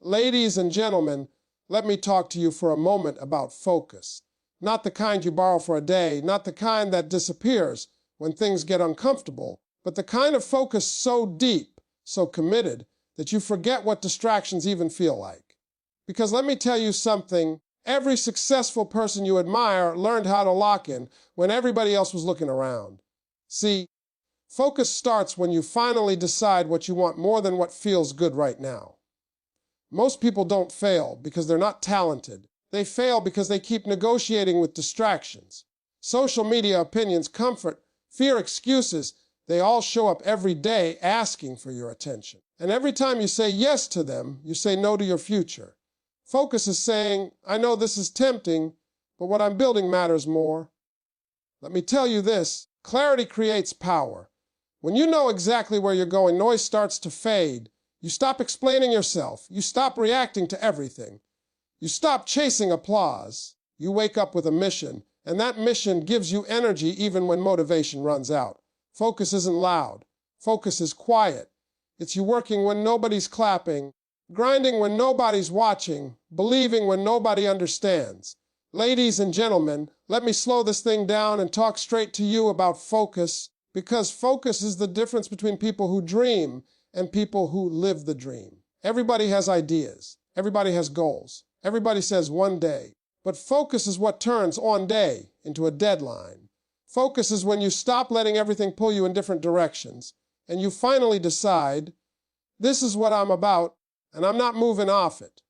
Ladies and gentlemen, let me talk to you for a moment about focus. Not the kind you borrow for a day, not the kind that disappears when things get uncomfortable, but the kind of focus so deep, so committed, that you forget what distractions even feel like. Because let me tell you something, every successful person you admire learned how to lock in when everybody else was looking around. See, focus starts when you finally decide what you want more than what feels good right now. Most people don't fail because they're not talented. They fail because they keep negotiating with distractions. Social media opinions, comfort, fear, excuses, they all show up every day asking for your attention. And every time you say yes to them, you say no to your future. Focus is saying, I know this is tempting, but what I'm building matters more. Let me tell you this, clarity creates power. When you know exactly where you're going, noise starts to fade. You stop explaining yourself. You stop reacting to everything. You stop chasing applause. You wake up with a mission, and that mission gives you energy even when motivation runs out. Focus isn't loud. Focus is quiet. It's you working when nobody's clapping, grinding when nobody's watching, believing when nobody understands. Ladies and gentlemen, let me slow this thing down and talk straight to you about focus, because focus is the difference between people who dream and people who live the dream. Everybody has ideas. Everybody has goals. Everybody says one day. But focus is what turns one day into a deadline. Focus is when you stop letting everything pull you in different directions, and you finally decide, this is what I'm about, and I'm not moving off it.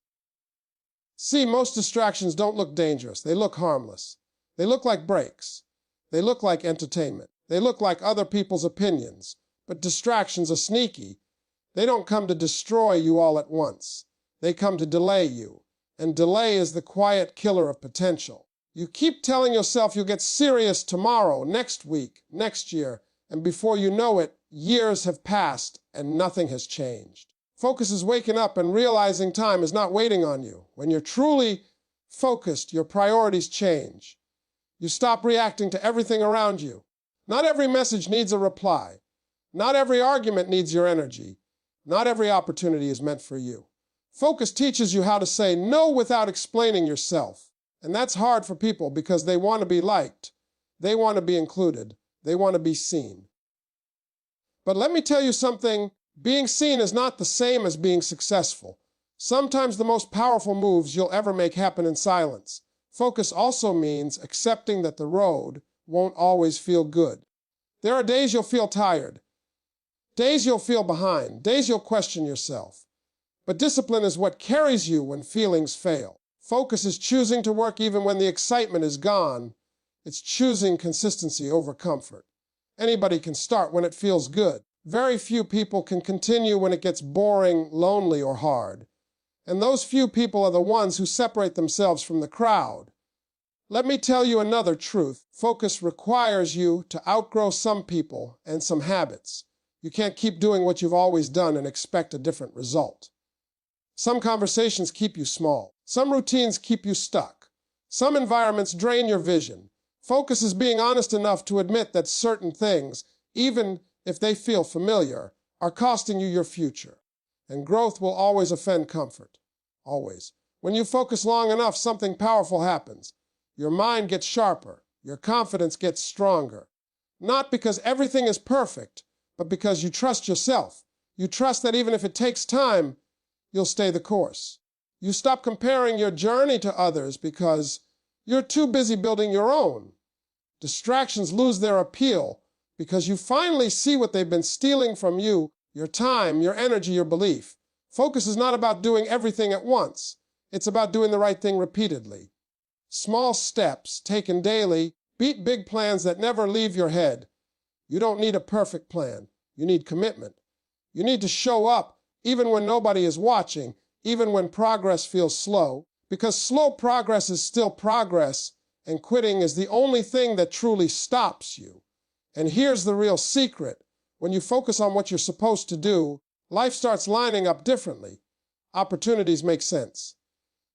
See, most distractions don't look dangerous. They look harmless. They look like breaks. They look like entertainment. They look like other people's opinions. But distractions are sneaky. They don't come to destroy you all at once. They come to delay you. And delay is the quiet killer of potential. You keep telling yourself you'll get serious tomorrow, next week, next year, and before you know it, years have passed and nothing has changed. Focus is waking up and realizing time is not waiting on you. When you're truly focused, your priorities change. You stop reacting to everything around you. Not every message needs a reply. Not every argument needs your energy. Not every opportunity is meant for you. Focus teaches you how to say no without explaining yourself. And that's hard for people because they want to be liked. They want to be included. They want to be seen. But let me tell you something, being seen is not the same as being successful. Sometimes the most powerful moves you'll ever make happen in silence. Focus also means accepting that the road won't always feel good. There are days you'll feel tired. Days you'll feel behind. Days you'll question yourself. But discipline is what carries you when feelings fail. Focus is choosing to work even when the excitement is gone. It's choosing consistency over comfort. Anybody can start when it feels good. Very few people can continue when it gets boring, lonely, or hard. And those few people are the ones who separate themselves from the crowd. Let me tell you another truth. Focus requires you to outgrow some people and some habits. You can't keep doing what you've always done and expect a different result. Some conversations keep you small. Some routines keep you stuck. Some environments drain your vision. Focus is being honest enough to admit that certain things, even if they feel familiar, are costing you your future. And growth will always offend comfort. Always. When you focus long enough, something powerful happens. Your mind gets sharper. Your confidence gets stronger. Not because everything is perfect, but because you trust yourself. You trust that even if it takes time, you'll stay the course. You stop comparing your journey to others because you're too busy building your own. Distractions lose their appeal because you finally see what they've been stealing from you, your time, your energy, your belief. Focus is not about doing everything at once. It's about doing the right thing repeatedly. Small steps taken daily beat big plans that never leave your head. You don't need a perfect plan. You need commitment. You need to show up even when nobody is watching, even when progress feels slow, because slow progress is still progress, and quitting is the only thing that truly stops you. And here's the real secret. When you focus on what you're supposed to do, life starts lining up differently. Opportunities make sense.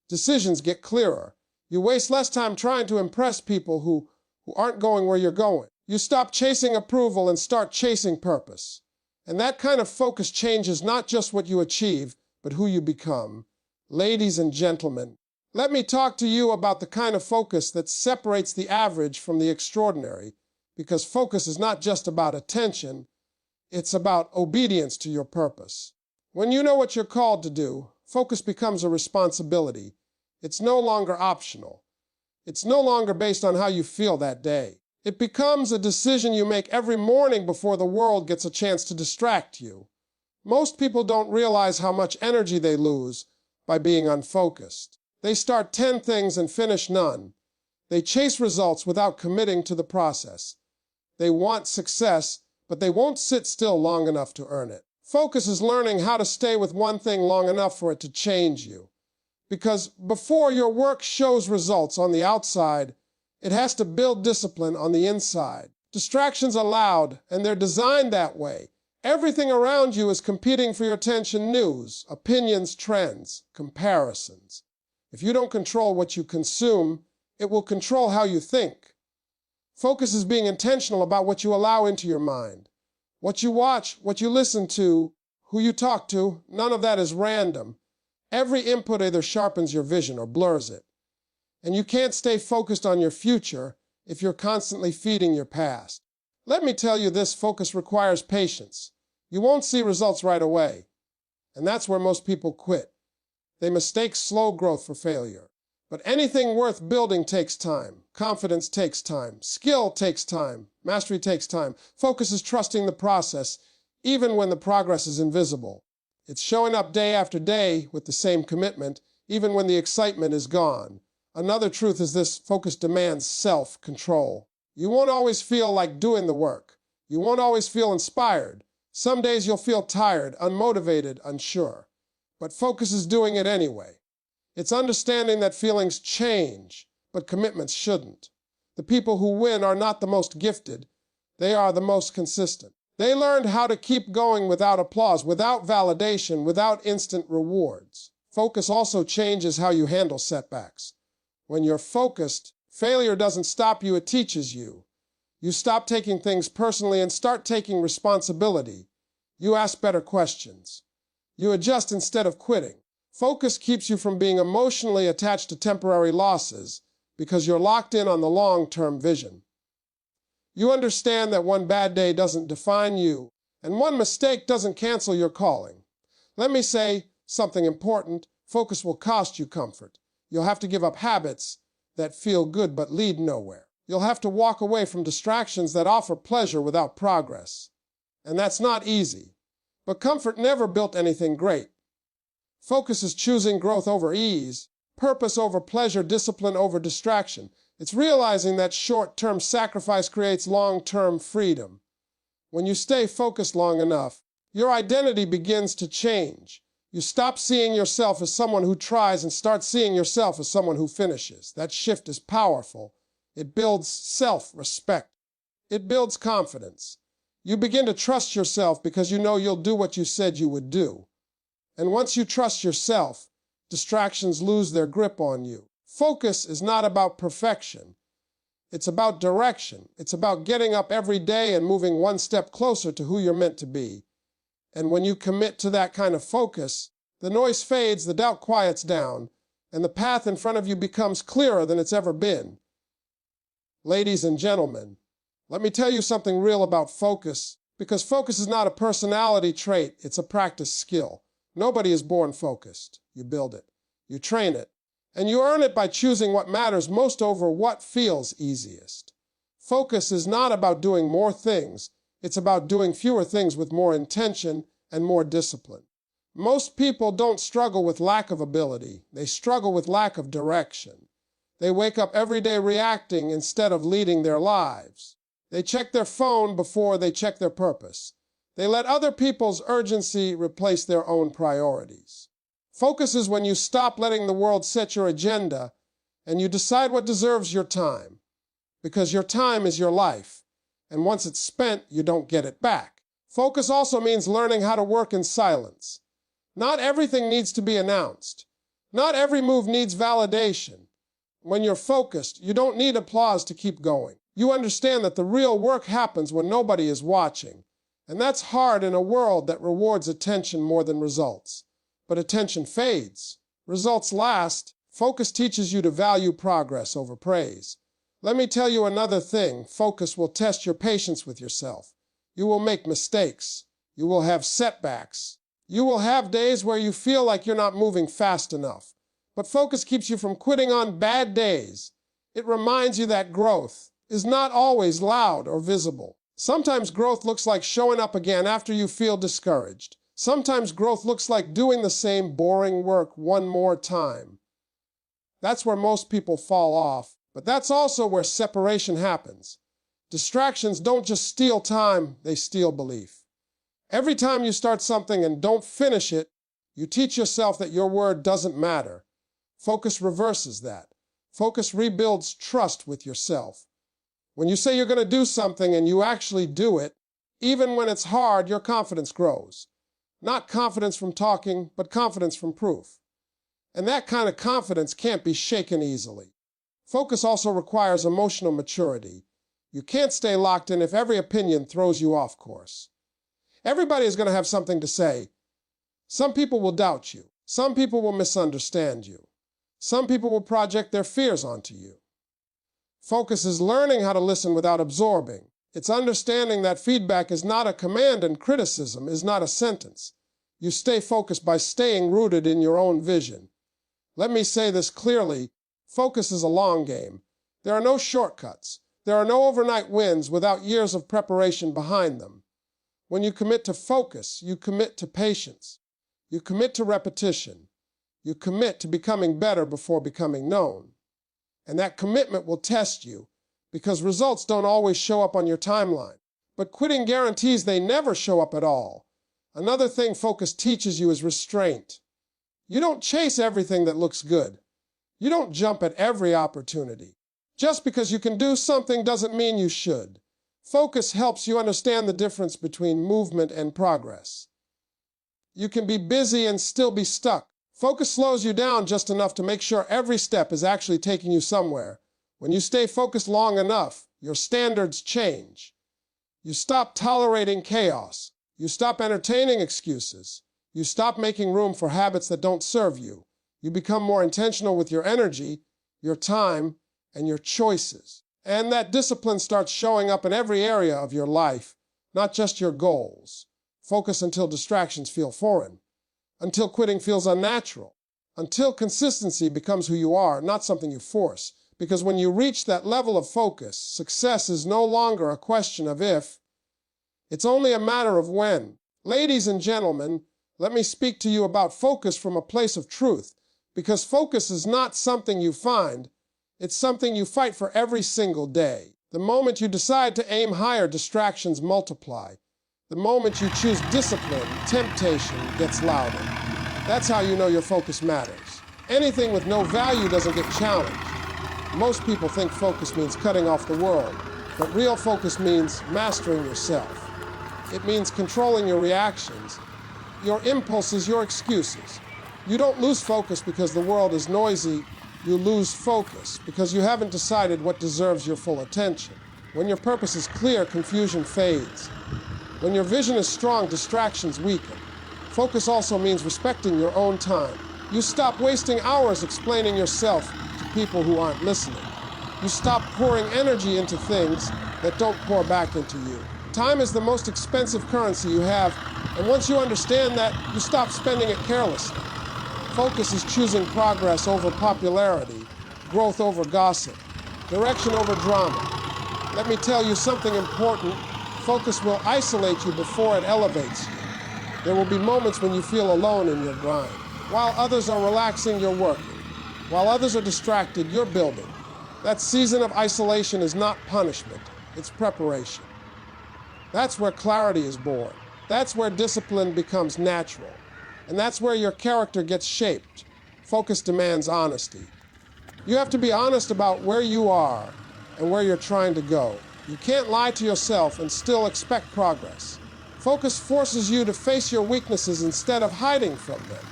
Decisions get clearer. You waste less time trying to impress people who aren't going where you're going. You stop chasing approval and start chasing purpose. And that kind of focus changes not just what you achieve, but who you become. Ladies and gentlemen, let me talk to you about the kind of focus that separates the average from the extraordinary, because focus is not just about attention, it's about obedience to your purpose. When you know what you're called to do, focus becomes a responsibility. It's no longer optional. It's no longer based on how you feel that day. It becomes a decision you make every morning before the world gets a chance to distract you. Most people don't realize how much energy they lose by being unfocused. They start 10 things and finish none. They chase results without committing to the process. They want success, but they won't sit still long enough to earn it. Focus is learning how to stay with one thing long enough for it to change you. Because before your work shows results on the outside, it has to build discipline on the inside. Distractions are loud, and they're designed that way. Everything around you is competing for your attention: news, opinions, trends, comparisons. If you don't control what you consume, it will control how you think. Focus is being intentional about what you allow into your mind. What you watch, what you listen to, who you talk to, none of that is random. Every input either sharpens your vision or blurs it. And you can't stay focused on your future if you're constantly feeding your past. Let me tell you this: focus requires patience. You won't see results right away. And that's where most people quit. They mistake slow growth for failure. But anything worth building takes time. Confidence takes time. Skill takes time. Mastery takes time. Focus is trusting the process, even when the progress is invisible. It's showing up day after day with the same commitment, even when the excitement is gone. Another truth is this: focus demands self-control. You won't always feel like doing the work. You won't always feel inspired. Some days you'll feel tired, unmotivated, unsure. But focus is doing it anyway. It's understanding that feelings change, but commitments shouldn't. The people who win are not the most gifted. They are the most consistent. They learned how to keep going without applause, without validation, without instant rewards. Focus also changes how you handle setbacks. When you're focused, failure doesn't stop you, it teaches you. You stop taking things personally and start taking responsibility. You ask better questions. You adjust instead of quitting. Focus keeps you from being emotionally attached to temporary losses because you're locked in on the long-term vision. You understand that one bad day doesn't define you, and one mistake doesn't cancel your calling. Let me say something important: focus will cost you comfort. You'll have to give up habits that feel good but lead nowhere. You'll have to walk away from distractions that offer pleasure without progress. And that's not easy. But comfort never built anything great. Focus is choosing growth over ease, purpose over pleasure, discipline over distraction. It's realizing that short-term sacrifice creates long-term freedom. When you stay focused long enough, your identity begins to change. You stop seeing yourself as someone who tries and start seeing yourself as someone who finishes. That shift is powerful. It builds self-respect. It builds confidence. You begin to trust yourself because you know you'll do what you said you would do. And once you trust yourself, distractions lose their grip on you. Focus is not about perfection. It's about direction. It's about getting up every day and moving one step closer to who you're meant to be. And when you commit to that kind of focus, the noise fades, the doubt quiets down, and the path in front of you becomes clearer than it's ever been. Ladies and gentlemen, let me tell you something real about focus, because focus is not a personality trait, it's a practice skill. Nobody is born focused. You build it, you train it, and you earn it by choosing what matters most over what feels easiest. Focus is not about doing more things. It's about doing fewer things with more intention and more discipline. Most people don't struggle with lack of ability. They struggle with lack of direction. They wake up every day reacting instead of leading their lives. They check their phone before they check their purpose. They let other people's urgency replace their own priorities. Focus is when you stop letting the world set your agenda and you decide what deserves your time. Because your time is your life. And once it's spent, you don't get it back. Focus also means learning how to work in silence. Not everything needs to be announced. Not every move needs validation. When you're focused, you don't need applause to keep going. You understand that the real work happens when nobody is watching. And that's hard in a world that rewards attention more than results. But attention fades. Results last. Focus teaches you to value progress over praise. Let me tell you another thing. Focus will test your patience with yourself. You will make mistakes. You will have setbacks. You will have days where you feel like you're not moving fast enough. But focus keeps you from quitting on bad days. It reminds you that growth is not always loud or visible. Sometimes growth looks like showing up again after you feel discouraged. Sometimes growth looks like doing the same boring work one more time. That's where most people fall off, but that's also where separation happens. Distractions don't just steal time, they steal belief. Every time you start something and don't finish it, you teach yourself that your word doesn't matter. Focus reverses that. Focus rebuilds trust with yourself. When you say you're going to do something and you actually do it, even when it's hard, your confidence grows. Not confidence from talking, but confidence from proof. And that kind of confidence can't be shaken easily. Focus also requires emotional maturity. You can't stay locked in if every opinion throws you off course. Everybody is going to have something to say. Some people will doubt you. Some people will misunderstand you. Some people will project their fears onto you. Focus is learning how to listen without absorbing. It's understanding that feedback is not a command and criticism is not a sentence. You stay focused by staying rooted in your own vision. Let me say this clearly. Focus is a long game. There are no shortcuts. There are no overnight wins without years of preparation behind them. When you commit to focus, you commit to patience. You commit to repetition. You commit to becoming better before becoming known. And that commitment will test you, because results don't always show up on your timeline. But quitting guarantees they never show up at all. Another thing focus teaches you is restraint. You don't chase everything that looks good. You don't jump at every opportunity. Just because you can do something doesn't mean you should. Focus helps you understand the difference between movement and progress. You can be busy and still be stuck. Focus slows you down just enough to make sure every step is actually taking you somewhere. When you stay focused long enough, your standards change. You stop tolerating chaos. You stop entertaining excuses. You stop making room for habits that don't serve you. You become more intentional with your energy, your time, and your choices. And that discipline starts showing up in every area of your life, not just your goals. Focus until distractions feel foreign, until quitting feels unnatural, until consistency becomes who you are, not something you force. Because when you reach that level of focus, success is no longer a question of if, it's only a matter of when. Ladies and gentlemen, let me speak to you about focus from a place of truth, because focus is not something you find, it's something you fight for every single day. The moment you decide to aim higher, distractions multiply. The moment you choose discipline, temptation gets louder. That's how you know your focus matters. Anything with no value doesn't get challenged. Most people think focus means cutting off the world, but real focus means mastering yourself. It means controlling your reactions, your impulses, your excuses. You don't lose focus because the world is noisy. You lose focus because you haven't decided what deserves your full attention. When your purpose is clear, confusion fades. When your vision is strong, distractions weaken. Focus also means respecting your own time. You stop wasting hours explaining yourself to people who aren't listening. You stop pouring energy into things that don't pour back into you. Time is the most expensive currency you have, and once you understand that, you stop spending it carelessly. Focus is choosing progress over popularity, growth over gossip, direction over drama. Let me tell you something important. Focus will isolate you before it elevates you. There will be moments when you feel alone in your grind. While others are relaxing, you're working. While others are distracted, you're building. That season of isolation is not punishment, it's preparation. That's where clarity is born. That's where discipline becomes natural. And that's where your character gets shaped. Focus demands honesty. You have to be honest about where you are and where you're trying to go. You can't lie to yourself and still expect progress. Focus forces you to face your weaknesses instead of hiding from them.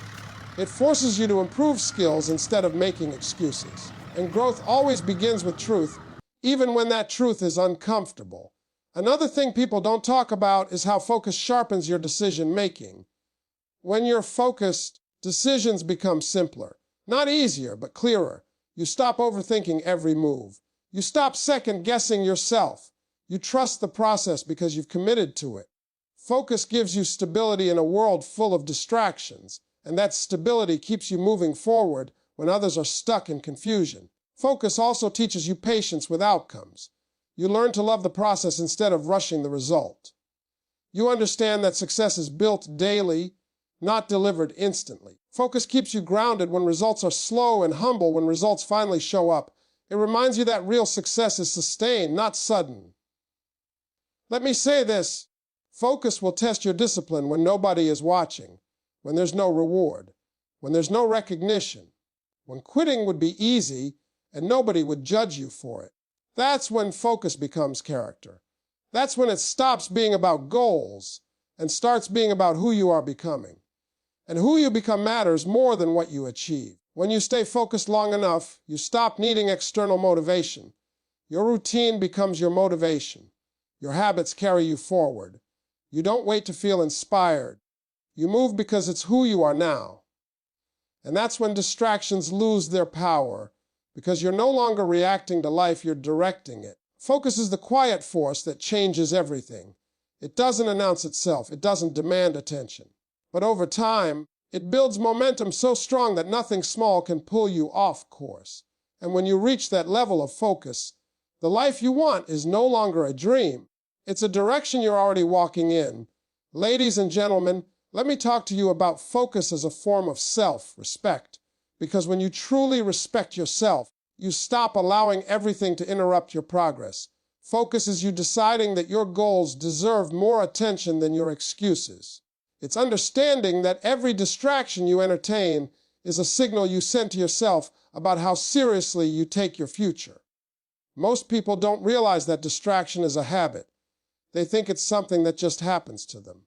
It forces you to improve skills instead of making excuses. And growth always begins with truth, even when that truth is uncomfortable. Another thing people don't talk about is how focus sharpens your decision-making. When you're focused, decisions become simpler. Not easier, but clearer. You stop overthinking every move. You stop second-guessing yourself. You trust the process because you've committed to it. Focus gives you stability in a world full of distractions, and that stability keeps you moving forward when others are stuck in confusion. Focus also teaches you patience with outcomes. You learn to love the process instead of rushing the result. You understand that success is built daily, not delivered instantly. Focus keeps you grounded when results are slow and humble when results finally show up. It reminds you that real success is sustained, not sudden. Let me say this. Focus will test your discipline when nobody is watching, when there's no reward, when there's no recognition, when quitting would be easy and nobody would judge you for it. That's when focus becomes character. That's when it stops being about goals and starts being about who you are becoming. And who you become matters more than what you achieve. When you stay focused long enough, you stop needing external motivation. Your routine becomes your motivation. Your habits carry you forward. You don't wait to feel inspired. You move because it's who you are now. And that's when distractions lose their power, because you're no longer reacting to life, you're directing it. Focus is the quiet force that changes everything. It doesn't announce itself. It doesn't demand attention. But over time, it builds momentum so strong that nothing small can pull you off course. And when you reach that level of focus, the life you want is no longer a dream. It's a direction you're already walking in. Ladies and gentlemen, let me talk to you about focus as a form of self-respect. Because when you truly respect yourself, you stop allowing everything to interrupt your progress. Focus is you deciding that your goals deserve more attention than your excuses. It's understanding that every distraction you entertain is a signal you send to yourself about how seriously you take your future. Most people don't realize that distraction is a habit. They think it's something that just happens to them.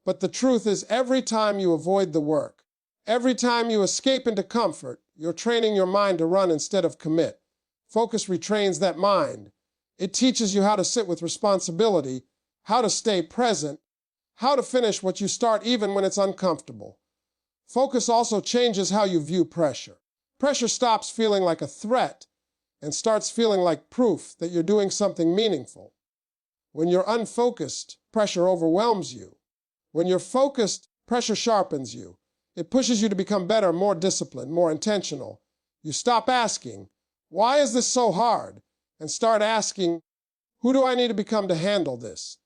But the truth is, every time you avoid the work, every time you escape into comfort, you're training your mind to run instead of commit. Focus retrains that mind. It teaches you how to sit with responsibility, how to stay present, how to finish what you start even when it's uncomfortable. Focus also changes how you view pressure. Pressure stops feeling like a threat and starts feeling like proof that you're doing something meaningful. When you're unfocused, pressure overwhelms you. When you're focused, pressure sharpens you. It pushes you to become better, more disciplined, more intentional. You stop asking, "Why is this so hard?" and start asking, "Who do I need to become to handle this?"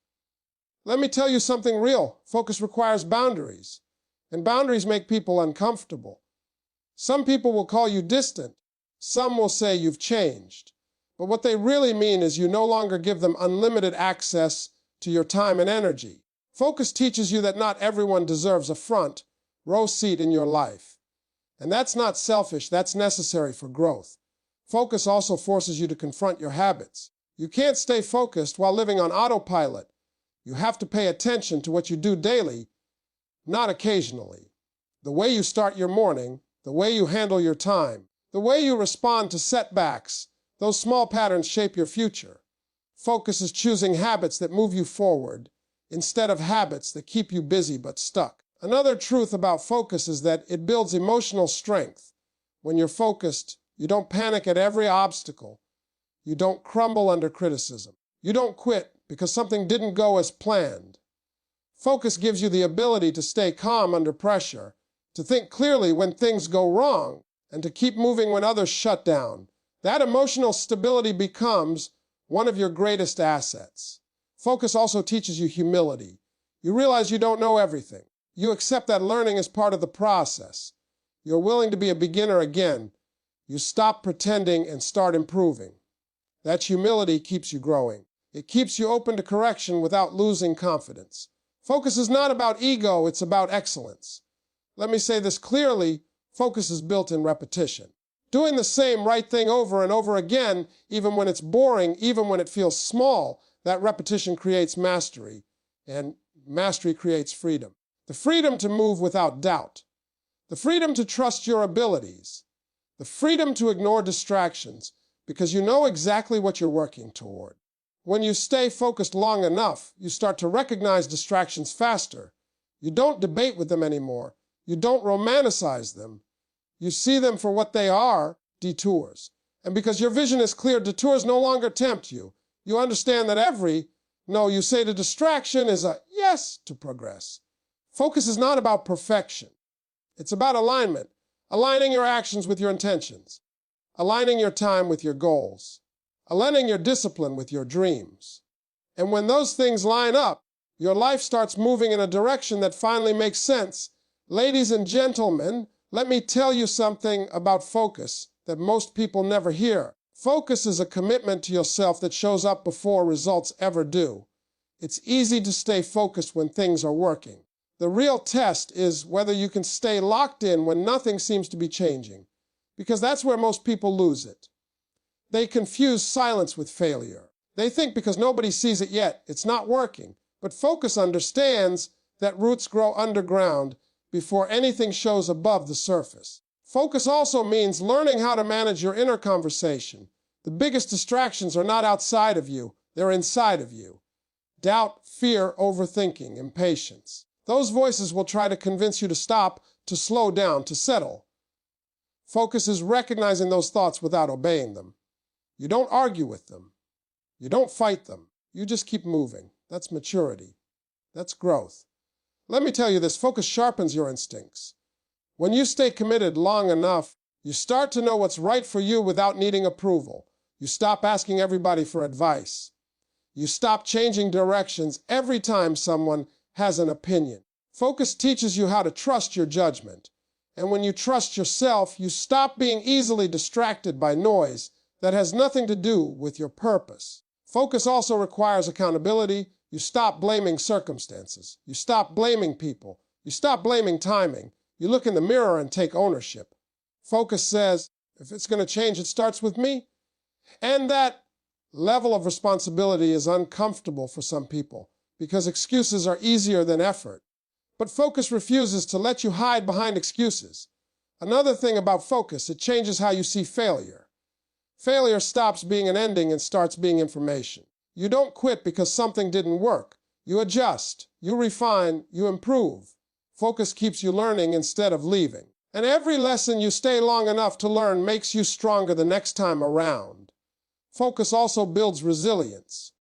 Let me tell you something real. Focus requires boundaries, and boundaries make people uncomfortable. Some people will call you distant. Some will say you've changed. But what they really mean is you no longer give them unlimited access to your time and energy. Focus teaches you that not everyone deserves a front row seat in your life. And that's not selfish, that's necessary for growth. Focus also forces you to confront your habits. You can't stay focused while living on autopilot. You have to pay attention to what you do daily, not occasionally. The way you start your morning, the way you handle your time, the way you respond to setbacks, those small patterns shape your future. Focus is choosing habits that move you forward instead of habits that keep you busy but stuck. Another truth about focus is that it builds emotional strength. When you're focused, you don't panic at every obstacle. You don't crumble under criticism. You don't quit because something didn't go as planned. Focus gives you the ability to stay calm under pressure, to think clearly when things go wrong, and to keep moving when others shut down. That emotional stability becomes one of your greatest assets. Focus also teaches you humility. You realize you don't know everything. You accept that learning is part of the process. You're willing to be a beginner again. You stop pretending and start improving. That humility keeps you growing. It keeps you open to correction without losing confidence. Focus is not about ego, it's about excellence. Let me say this clearly, focus is built in repetition. Doing the same right thing over and over again, even when it's boring, even when it feels small, that repetition creates mastery, and mastery creates freedom. The freedom to move without doubt. The freedom to trust your abilities. The freedom to ignore distractions, because you know exactly what you're working toward. When you stay focused long enough, you start to recognize distractions faster. You don't debate with them anymore. You don't romanticize them. You see them for what they are, detours. And because your vision is clear, detours no longer tempt you. You understand that every no you say to distraction is a yes to progress. Focus is not about perfection. It's about alignment, aligning your actions with your intentions, aligning your time with your goals, aligning your discipline with your dreams. And when those things line up, your life starts moving in a direction that finally makes sense. Ladies and gentlemen, let me tell you something about focus that most people never hear. Focus is a commitment to yourself that shows up before results ever do. It's easy to stay focused when things are working. The real test is whether you can stay locked in when nothing seems to be changing, because that's where most people lose it. They confuse silence with failure. They think because nobody sees it yet, it's not working. But focus understands that roots grow underground before anything shows above the surface. Focus also means learning how to manage your inner conversation. The biggest distractions are not outside of you, they're inside of you. Doubt, fear, overthinking, impatience. Those voices will try to convince you to stop, to slow down, to settle. Focus is recognizing those thoughts without obeying them. You don't argue with them. You don't fight them. You just keep moving. That's maturity. That's growth. Let me tell you this, focus sharpens your instincts. When you stay committed long enough, you start to know what's right for you without needing approval. You stop asking everybody for advice. You stop changing directions every time someone has an opinion. Focus teaches you how to trust your judgment. And when you trust yourself, you stop being easily distracted by noise that has nothing to do with your purpose. Focus also requires accountability. You stop blaming circumstances. You stop blaming people. You stop blaming timing. You look in the mirror and take ownership. Focus says, if it's going to change, it starts with me. And that level of responsibility is uncomfortable for some people because excuses are easier than effort. But focus refuses to let you hide behind excuses. Another thing about focus, it changes how you see failure. Failure stops being an ending and starts being information. You don't quit because something didn't work. You adjust, you refine, you improve. Focus keeps you learning instead of leaving. And every lesson you stay long enough to learn makes you stronger the next time around. Focus also builds resilience.